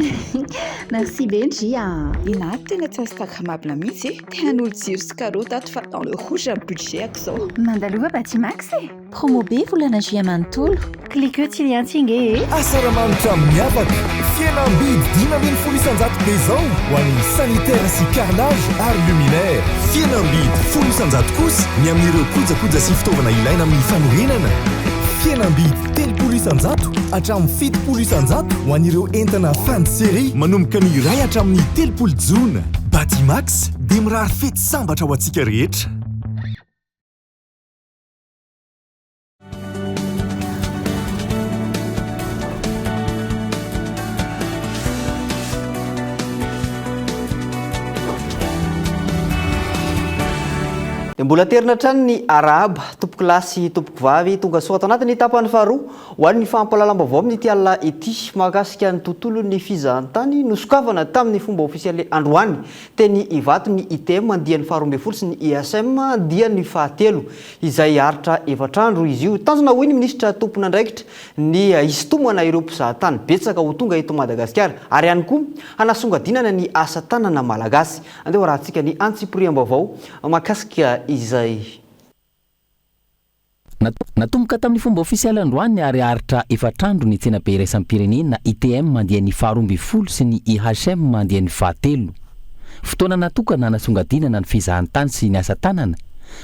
Merci Benji. Ina tena tsy instagrammable mihitsy. Te hanolo jiro sy karaoty ato fa dans le rouge budget zao. Mandalova Batimax. promo be volana jia manontolo klikeo tsy liantsinge asaramanitra miavaka fienambidy 5 isanjato be zao ho an'ny sanitaire sy carnage ary luminaire fienambidy 10 isanjato kosa ny amin'ireo kojakoja sy fitaovana ilaina amin'ny fanorenana fienambidy 3 isanjato hatramin'ny 7 isanjato ho an'ireo entana fin de série manomboka ny iray hatramin'ny 3 jona Batimax dia mirary fety sambatra ho antsika rehetra. Dia mbola terina trany ny araba tompoko lasy tompoko vavy tonga soa ato anatin'ny tapany faharoa ho an'ny fampalalam-baovao amin'ity alina ity mahakasika ny tontolo ny fizahantany nosokafana tamin'ny fomba ofisialy androany teny ivato ny ITM dia ny faharoa ambin'ny folo sy ny ISM dia ny fahatelo izay aritra efatrandro izy io tanjona hoy ny minisitra tompona andraikitra ny isitomana ireo mpizahatany betsaka ho tonga eto Madagasikara ary ihany koa hanasongadinana ny asa tanana malagasy andeha rahantsika ny antsipriam-baovao mahakasika izay natomboka tamin'ny fomba ofisialy androany ary aritra efatrandro ny tsena be iraisam-pirenena ITM mandeha ny faharoa ambin'ny folo sy ny IHM mandeha ny fahatelo fotoana natokana hanasongadinana ny fizahantany sy ny asa tanana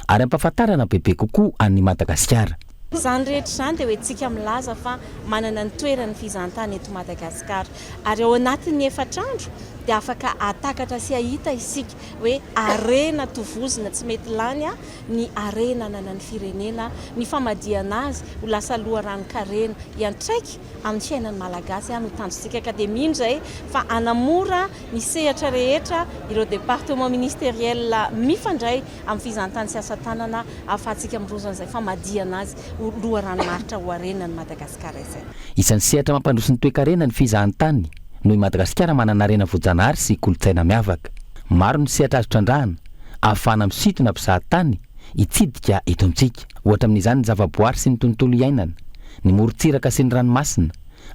ary ampahafantarana bebe kokoa an'ny Madagasikara. Zany rehetra zany dia hoe tsika milaza fa manana ny toerany fizahantany eto Madagasikara ary ao anatin'ny efatrandro dia afaka atakatra sy ahita isika hoe arena tovozina tsy mety lany ny arena nanany firenena ny famadiana azy ho lasa loharanon-karena iantraiky amin'ny fiainany malagasy no tanjonsika akademia zay fa anamora ny sehatra rehetra ireo département ministériel mifandray amin'ny fizahantany sy asa tanana ahafahantsika mirozan'izay famadiana azy ho loharanomaritra ho arenany Madagasikara izay. Isan'ny sehatra mampandroso ny toe-karena ny fizahantany noho i Madagasikara manana arena voajanahary sy kolotsaina miavaka. Maro ny sehatra azo trandrahana ahafahana misintona mpizahatany hitsidika eto amintsika. Ohatra amin'izany ny zavaboary sy ny tontolo iainana, ny morontsiraka sy ny ranomasina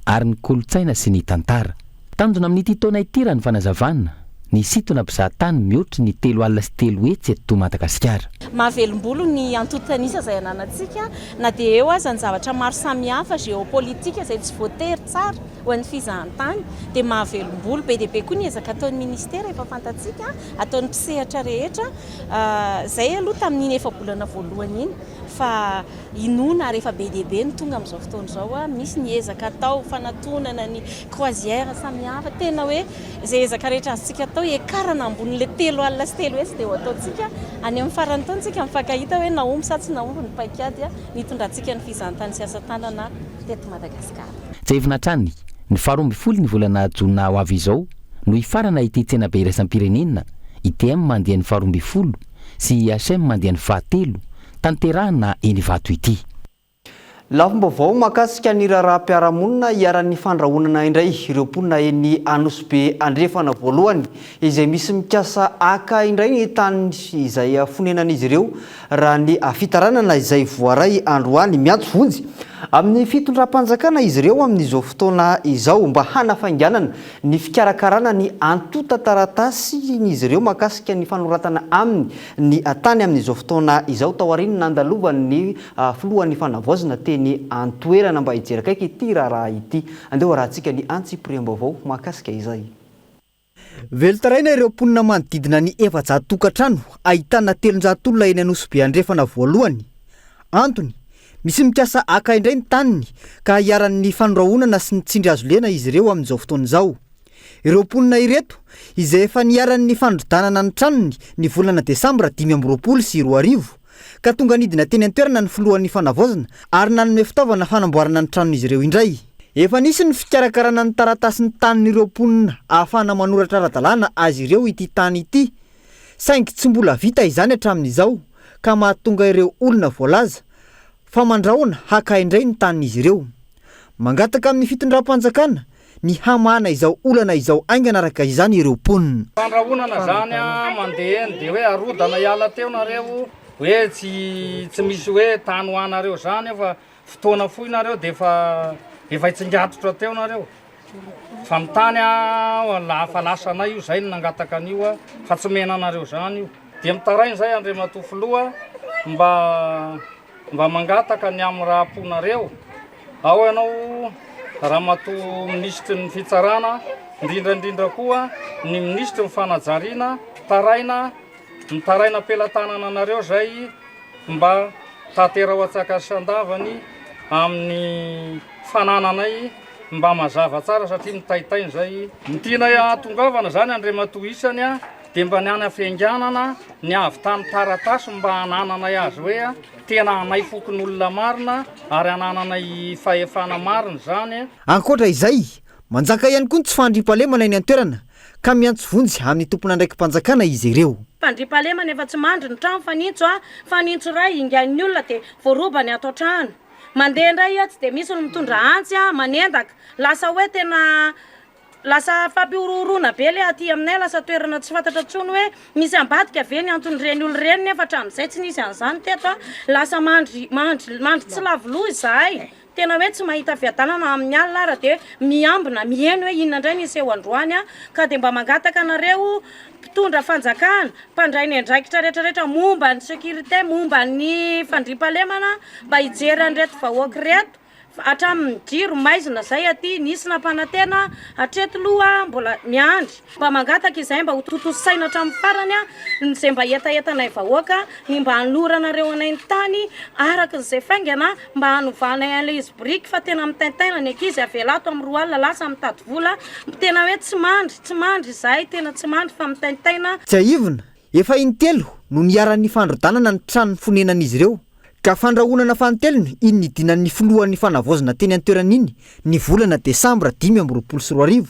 ary ny kolotsaina sy ny tantara. Tanjona amin'ity taona ity raha ny fanazavana ny sintona mpizahatany mihoatra ny 3 alina sy 3 hetsy eto Madagasikara. Mahavelombolo ny antotanisa izay ananantsika na dia eo aza ny zavatra maro samihafa géopolitika izay tsy voatery tsara ho an'ny fizahantany dia mahavelombolo be dia be koa ny ezaka ataon'ny ministera efa fantatsika ataon'ny mpisehatra rehetra izay aloha tamin'iny efa bolana voalohany iny fa inona rehefa be dia be ny tonga amin'izao fotoana izao misy ny ezaka atao fanatonana ny croisière samihafa tena hoe izay ezaka rehetra azontsika atao ekarana ambonin'ilay 3 alina sy 3 hetsy dia ho ataontsika any amin'ny farany taontsika mifankahita hoe naomby sa tsy naomby ny paikady nitondrantsika ny fizahantany sy asa tanana teto Madagasikara. Tsahivinatrany ny faharoa ambin'ny folo ny volana jona ho avy izao no hifarana ity tsena be iraisam-pirenena ITM mandeha ny faharoa ambin'ny folo sy IHM mandeha ny fahatelo tanterahana eny Ivato ity. Lafim-baovao mahakasika ny raharaham-piarahamonina hiaran'ny fandrahonana indray ireo mponina eny Anosy andrefana voalohany izay misy mikasa aka indray ny tany izay fonenan'izy ireo raha ny fitaranana izay voaray androany miantso vonjy amin'ny fitondram-panjakana izy ireo amin'izao fotoana izao mba hanafainganana ny fikarakarana ny antota taratasy izy ireo mahakasika ny fanoratana aminy ny tany amin'izao fotoana izao taoriana nandalovan'ny filohan'ny fanavaozana teny antoerana mba hijeraka ity raha ity andeha rahantsika ny antsipriam-baovao mahakasika izay. Velotaraina ireo mponina manodidina ny 700 tokantrano ahitana 300 olona eny Anosy andrefana voalohany. Antony misy mikasa aka indray ny taniny ka hiaran'ny fandrahonana sy ny tsindry azo lena izy ireo amin'izao fotoana izao. Ireo mponina ireto izay efa niaran'ny fandrodanana ny tranony ny volana Desambra 2020 sy 2020 ka tonga nidina teny an-toerana ny filohan'ny fanavaozana ary nanome fitaovana fanamboarana ny tranon'izy ireo indray. Efa nisy ny fikarakarana ny taratasy ny tanin'ireo mponina ahafahana manoratra ara-dalàna azy ireo ity tany ity saingy tsy mbola vita izany hatramin'izao ka mahatonga ireo olona voalaza fa mandrahona haka indray ny tanin'izy ireo. Mangataka amin'ny fitondram-panjakana ny hamana izao olana izao aingana araka izany ireo mponina. Fandrahonana zany mandeha dia hoe arodana hiala teo nareo hoe tsy misy hoe tany ho anareo zany fa fotoana fohy nareo dia efa itsingatotra teo nareo fa mitany fa lasanay io zay ny nangataka an'io fa tsy mena anareo zany io dia mitarainy zay Andriamatoa filoha mba mba mangataka ny amin'ny rahaponareo ao ianao raha mato ministry ny fitsarana indrindraindrindra koa ny ministry ny fanajariana taraina ny taraina ampelantanana anareo zay mba tatera ho atsakasandavany amin'ny fanananay mba mazava tsara satria mitaitainy zay nytiana atongavana zany andrematoisany a dia mba ny any afianganana ny avy tany taratasy mba hanananay azy hoe tena anay fokon'olona marina ary hanananay fahefana marina zany ankoatra izay manjaka ihany koa ny tsy fandriam-pahalemana eny an-toerana ka miantso vonjy amin'ny tompona ndraiky mpanjakana izy ireo fandriam-pahalemana efa tsy mandry ny trano fanintso ray ingan'ny olona dia voarobany atao trano mandeha indray a tsy dia misy olo mitondra antsy a manendaka lasa hoe tena lasa fampioroorona be le aty aminay lasa toerana tsy fantatra tsony hoe misy ambadika ve ny antony reny olo reny nefa hatramin'izay tsy nisy an'izany teto a lasa mandry tsy lavoloha izahay tena hoe tsy mahita fiadanana amin'ny alina ara dia miambina mihaino hoe inona indray nisy eo androany a ka dia mba mangataka anareo mpitondra fanjakana mpandray ny andraikitra rehetrarehetra momba ny sécurité momba ny fandriam-pahalemana mba hijery an'ireto vahoaka reto hatramin'ny jiro maizina zay aty nisy nampanantena hatreto loha mbola miandry mba mangataka izay mba ho totosaina hatramin'ny farany a zay mba etaetanay vahoaka ny mba hanoranareo anay ny tany araka n'izay faingana mba hanovanay an'ilay izy briky fa tena mitaintaina ny ankizy avelato amin'ny roa alina lasa mitady vola tena hoe tsy mandry izahay tena tsy mandry fa mitaintaina tsy aivona efa intelo no niaran'ny fandrodanana ny tranony fonenan'izy ireo ka fandrahonana fantelony iny nidinan'ny filohan'ny fanavozana teny an-toerana iny ny volana desambra 2024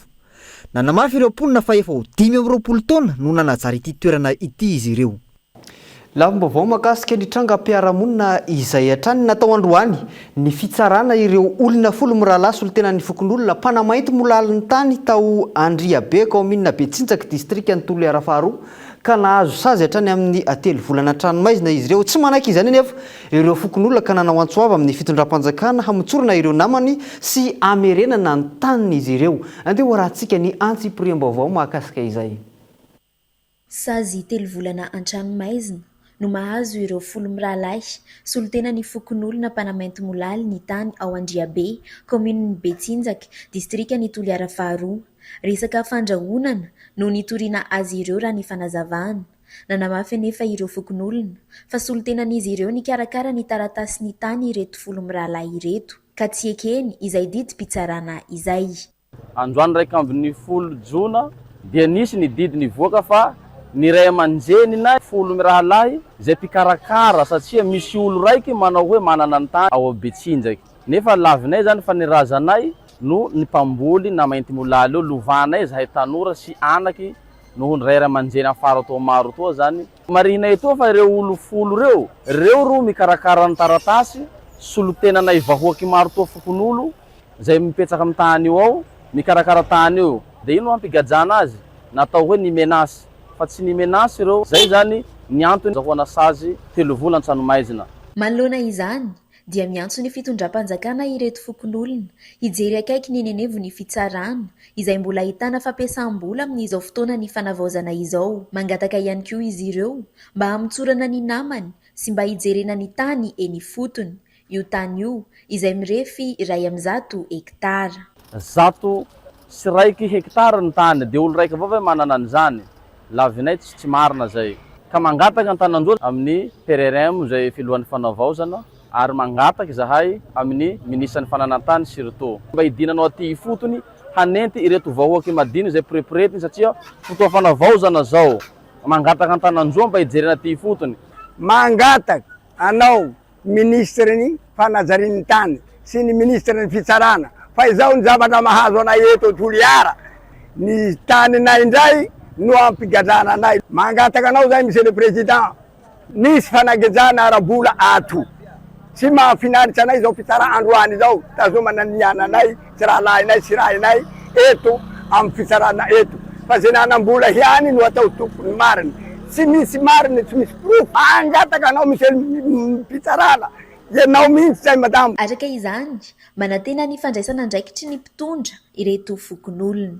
nanamafy ireo mponina fa efa ho 2024 taona no nanajary ity toerana ity izy ireo lavim-baovao makasika ny trangam-piarahamonina izay hatrany natao androany ny fitsarana ireo olona folo mirahalahy solitena ny fokon'olona mpanamainty molaliny tany tao Andriabe kaominina Betsinjaka distrika ny Toliara faharoa ka nahazo sazy hatrany amin'ny atelo volana tranomaizina izy ireo tsy manaiky izany nefa ireo fokon'olona ka nanao antsoava amin'ny fitondram-panjakana hamitsorona ireo namany sy amerenana ny taniny izy ireo andeha rahantsika ny antsipriam-baovao mahakasika izay sazy telo volana an-tranomaizina no mahazo ireo folo mirahalahy solitena ny fokon'olona mpanamainty molaly ny tany ao Andriabe komininy Betsinjaka distrika ny Toliara faharoa resaka fandrahonana no nitoriana azy ireo raha ny fanazavana nanamafy anefa ireo fokon'olona fa solitenan'izy ireo ny karakara ny taratasy ny tany ireto folo mirahalahy ireto ka tsy ekeny izay didy mpitsarana izay androany raika ambin'ny folo jona dia nisy ny didy ny voaka fa ny ray aman-jeny na folo mirahalahy zay mpikarakara satria misy olo raiky manao hoe manana ny tany ao Betsinjaka nefa lavinay zany fa nirazanay no ny mpamboly na mainty molaly eo lovanay zahay tanora sy anaky noho ny ray aman-jeny afara to maro toa zany marinay toa fa ireo olo folo reo ro mikarakara ny taratasy solotenanay vahoaky maro toa fokon'olo zay mipetsaka amin'ny tany io ao mikarakara tany io dia ino ampigajana azy natao hoe ny menasy fa tsy ny menasy ireo zay zany ny antony zahoana sazy telo volana tranomaizina manoloana izany dia miantso ny fitondram-panjakana ireto fokon'olona hijery akaiky ny nenevo ny fitsarana izay mbola ahitana fampiasam-bola amin'izao fotoana ny fanavaozana izao mangataka ihany koa izy ireo mba hamitsorana ny namany sy mba hijerena ny tany eny fotony io tany io izay mirefy 100 hektara 100 hektara ny tany dia olo raika avao manana an'izany lavinay tsy marina zay ka mangataka an-tanandroa amin'ny PRRM zay filohan'ny fanavaozana ary mangataka zahay amin'ny ministra ny fananantany surtout mba hidinanao aty fotony hanenty ireto vahoaky madiny zay preprety satria fotoa fanavaozana zao mangataka an-tanandroa mba hijerena aty fotony mangataka anao ministra ny fanajarian'ny tany sy ny ministra ny fitsarana fa izao ny zavatra mahazo anay eto Toliara ny taninay indray no ampigajana anay mangataka anao zay monsieur le président nisy fanagajana arabola ato tsy mahafinaritsy anay zao fitsara androany zao tazomana ny ananay tsy rahalahinay sy rahinay eto amin'ny fitsarana eto fa zay nanam-bola hiany no atao tompony mariny tsy misy mariny tsy misy proof mangataka anao monsieur fitsarana ianao mihitsy zay madamo araka izany manantena ny fandraisana andraikitry ny mpitondra ireto fokon'olona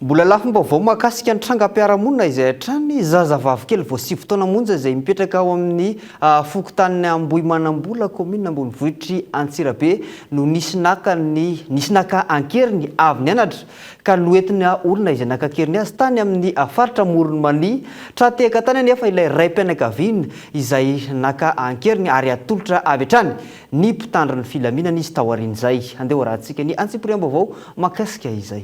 mbola lafim-baovao mahakasika ny trangam-piarahamonina izay hatrany zazavavy kely vao 7 taona monja izay mipetraka ao amin'ny fokotaniny Ambohimanambola commune Ambonivohitry Antsirabe no nisy naka ankeriny avy nianatra ka noentina olona izay nakakeriny azy tany amin'ny faritra Moronmany trateka tany anefa ilay raim-pianakaviana izay naka ankeriny ary atolotra avy hatrany ny mpitandriny filaminana izy tao aorian'izay. Andeha rahantsika ny antsipriam-baovao mahakasika izay.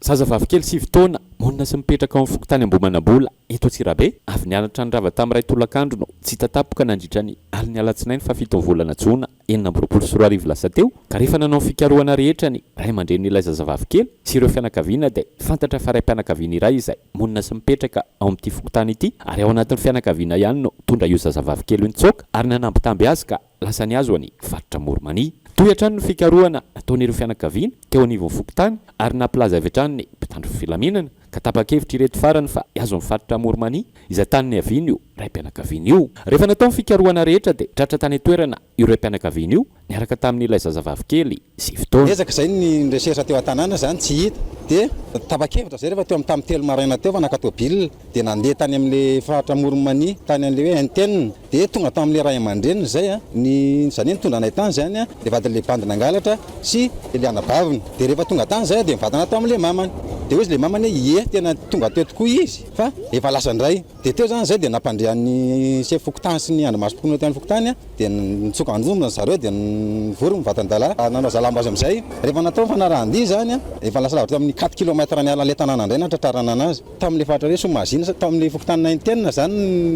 Zazavavy kely 7 taona monina sy mipetraka ao amin'ny fokotany Ambohimanambola eto Antsirabe avy nianatra nirava tamin'ny ray tolakandro no tsy hita tapoka nandritra ny aliny alatsinainy fa 7 volana Jona 2024 lasa teo ka rehefa nanao fikarohana rehetra ny ray aman-drenin'ilay zazavavy kely sy ireo fianakaviana dia fantatra fa raim-pianakaviana iray izay monina sy mipetraka ao amin'ity fokotany ity ary ao anatin'ny fianakaviana ihany no tondra io zazavavy kely nitsoka ary nanambitamby azy ka lasa ny azo any faritra Moronmany. Toy hatrany ny fikarohana ataon'ireo fianakaviana teo anivon'ny fokotany ary nampilaza avy hatrany ny mpitandro filaminana ka tapa-kevitra ireto farany fa azo amin'ny faritra Moronmany izay tany ny aviana io raim-pianakaviana io. Rehefa natao ny fikarohana rehetra dia tratra tany toerana io raim-pianakaviana io niaraka tamin'ilay zazavavy kely 7 taona. Ezaka izay ny recherche teo an-tanàna zany tsy hita dia tapa-kevitra zay rehefa teo amin'ny tamin'ny 3 maraina teo fa nakatôbila dia nandeha tany amin'ilay faritra Moronmany tany an'ilay hoe antenne dia tonga tao amin'ilay ray aman-dreniny zay ny zany nitondra anay tany zany dia vadin'ilay bandina angalatra sy Eliana Baviny dia rehefa tonga tany zay dia mivadana tao amin'ilay mamany dia hoy izy ilay mamany ie tena tonga teo tokoa izy fa efa lasa indray dia teo zany zay dia nampandrehan'ny chef fokotany sy ny andrimaso communauté ny fokotany dia nitsoka anjombona zareo dia nivory mivatandala nanao zalamba azy amin'izay rehefa natao fanarahandia zany efa lasa lavitra tamin'ny 4 km ny ala le tanàna indray natratrarana anazy tamin'ilay faritra hoe Somazina tao amin'ilay fokotany interne zany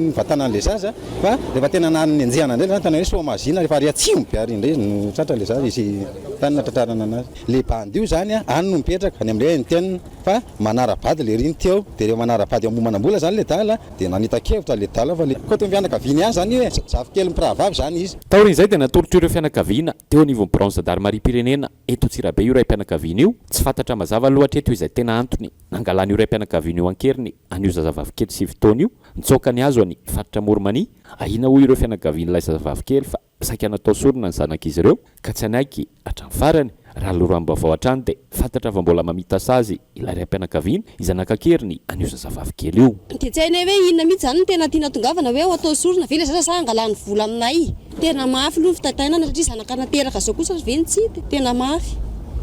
nivatanan'ilay zaza fa rehefa tena nan'ny anjehana indray zany tany hoe Somazina rehefa ary atsimo be ary indray no tratra ilay zaza izy tany natratrarana anazy le bandy io zany any no mipetraka any amin'ilay interne fa manara-bady le riny teo dia rehefa manara-bady Ambohimanambola zany le dala dia nanita-kevitra le dala fa le koa teo fianakaviana ihany zany hoe zavy kely mpiravavy zany izy. Taorin'izay dia natolotra ireo fianakaviana teo anivon'ny branche d'Armarie-Pyrénéena eto Antsirabe io raim-pianakaviana io tsy fantatra mazava loatra eto izay tena antony nangalany io raim-pianakaviana io ankeriny an'io zazavavy kely 7 taona io nitsoka ny azo any faritra Moronmany ahina hoy ireo fianakavian'ilay zazavavy kely fa saika natao sorona ny zanak'izy ireo ka tsy anaiky hatramin'ny farany raha loram-baovao hatrany dia fantatra fa mbola mamita sazy ilay raim-pianakaviana izay nakakeriny an'io zazavavy kely io. Dia tsy hainay hoe inona mihitsy zany no tena tiana tongavana hoe atao sorona ve ilay zaza sa angalany vola aminay tena mafy aloha fitatainana satria zanaka nateraka zao kosa ve tsy tena mafy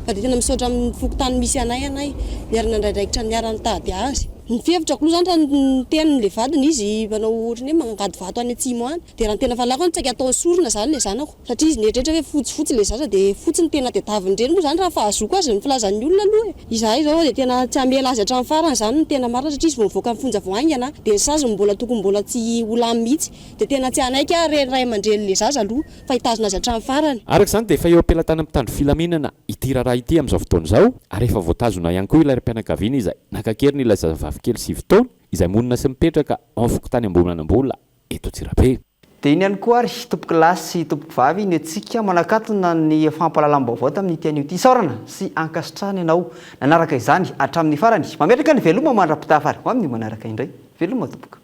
fa dia tena misaotra amin'ny fokotany misy anay niarana ndraidraikitra niarany tady azy. Ny fihevitrako aloha zany ny tenin'ilay vadiny izy manao ohatrany hoe mangady vato any atsimo any dia raha ny tena falako tsy atao sorona zany ilay zanako satria izy nietrehitra hoe fotsifotsy ilay zaza dia fotsiny tena tadiaviny ireny moa zany raha fahazoko azy ny filazan'ny olona aloha izahay zao dia tena tsy amela azy hatramin'ny farany zany ny tena marina satria izy vao mivoaka amin'ny fonja voaingana dia ny sazy mbola tokony mbola tsy olamy mihitsy dia tena tsy anaiky reny ray aman-dren'ilay zaza aloha fa hitazona azy hatramin'ny farany. Araka izany dia efa eo ampelatany mpitandro filaminana ity raharaha ity amin'izao fotoana izao ary efa voatazona ihany koa ilay raim-pianakaviana izay nakakeriny ilay zazavavy kely 7 taona izay monina sy mipetraka ao fokotany Ambohimanambola eto Antsirabe. Dia iny ihany koa ary tompoko lahy sy tompoko vavy ny antsika manakatona ny fampalalam-baovao tamin'ny tian'io ity saorana sy ankasitrahana ianao nanaraka izany hatramin'ny farany mametraka ny veloma mandra-pitafa ary ho amin'ny manaraka indray veloma tompoka.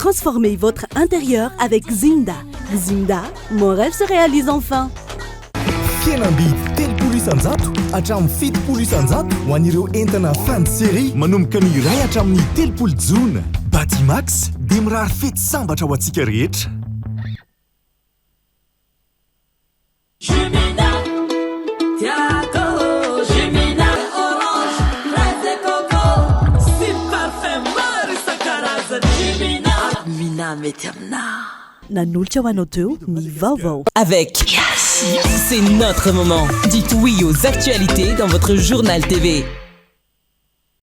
Transformez votre intérieur avec Zinda. Zinda, mon rêve se réalise enfin. Fianambidy 3 isanjato hatramin'ny 7 isanjato ho an'ireo entana fin de série manomboka ny iray hatramin'ny 3 jona. Batimax dia mirary fety sambatra ho antsika rehetra. Nanolotra ho anao teo ny vaovao. Avec Yes, c'est notre moment. Dites oui aux actualités dans votre journal TV.